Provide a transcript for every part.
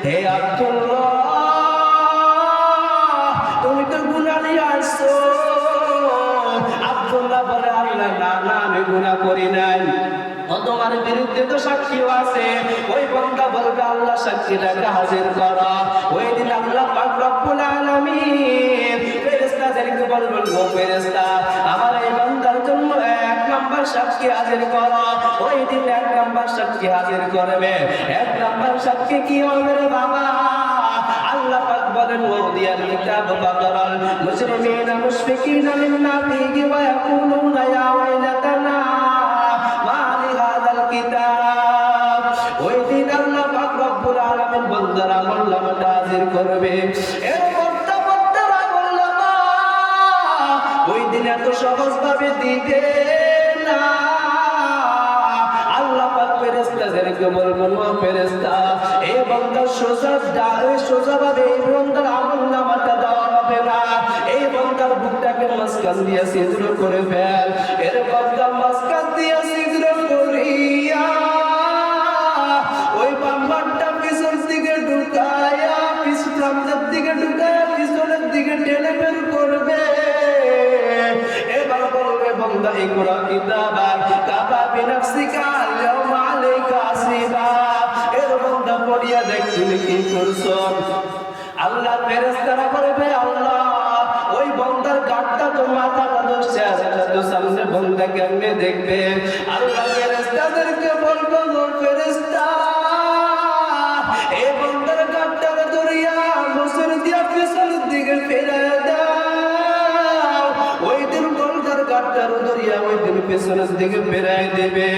হে আব্দুল্লাহ, তুমি তো গুনাহ নিয়ে আসছো। আব্দুল্লাহ বলে, আল্লাহ না না, আমি গুনাহ করি নাই, তোমার বিরুদ্ধে তো সাক্ষীও আছে। ওই বান্দা বলবে, আল্লাহ সাক্ষীটাকে হাজির করো। ওই দিন আল্লাহ পাক রব্বুল আলামিন ফেরেশতাদেরকে বলবেন, ও ফেরেশতা, আমার এই বান্দার জন্য এক নাম্বার সাক্ষী হাজির করো। ওই দিন এক নাম্বার সাক্ষী হাজির করবে। এক নাম্বার সাক্ষী কি হবে রে বাবা? আল্লাহ পাক বলেন, ওয়াদিয়াল কিতাব বাদারাল মুজরিমিনা মুশফিকিনা মিম্মা ফীহি ওয়া ইয়াকুলুনা ইয়া ওয়াইলাতানা মা লিহাযাল কিতাব। ওই দিন আল্লাহ পাক রব্বুল আলামিন বান্দার আমলনামাটা হাজির করবে। এর বান্দারা আমলনামা ওই দিন এত সহজভাবে দিবে না। আল্লাহ পাক ফেরেশতাদেরকে বলবেন, ও ফেরেশতা, এই বান্দার সোজাভাবে এই বান্দার আমলনামাটা দেওয়া হবে না। এই বান্দার বুকটাকে মাঝখান দিয়ে ছিদ্র করে ফেল। এর বান্দা মাঝখান দিয়ে ছিদ্র করিয়া ওই বাম্বারটা পিছন দিকে ঢুকায়া, সামনের দিকে ঢুকায়া পিছনের দিকে টেনে বের করবে। এবার বলবে, বান্দা ইকরা কিতাবাক কাফা বিনাফসিকা আল-ইয়াওমা আলাইকা হাসিবা। এর বান্দা পড়িয়া দেখ তুমি কি করছো। আল্লাহ ফেরেশতারা বলবে, আল্লাহ ওই বান্দার গাটটা তো মাথাটা ধরছে, সেটা তো সামনে বান্দা কেমনে দেখবে? আল্লাহ ফেরেশতাদেরকে বলবে, ও ফেরেশতা, এই বান্দার গাটটা ধরিয়া বছর দিয়া পিছনের দিকে ফেরাইয়া দাও। ওই দিন বান্দার গাটটা ধরিয়া ওই দিন পিছনের দিকে ফেরাই দেবে।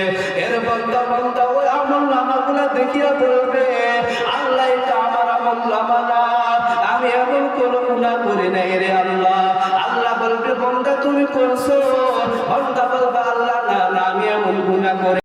এর বান্দা ওই আমলনামাগুলো দেখিয়া বলবে, আল্লাহ এটা আমার আমলনামা না, আমি এমন কোন গুনাহ করি নাই রে আল্লাহ। আল্লাহ বলবে, বান্দা তুমি করছো। বান্দা বলবে, আল্লাহ না না, আমি এমন গুনাহ করি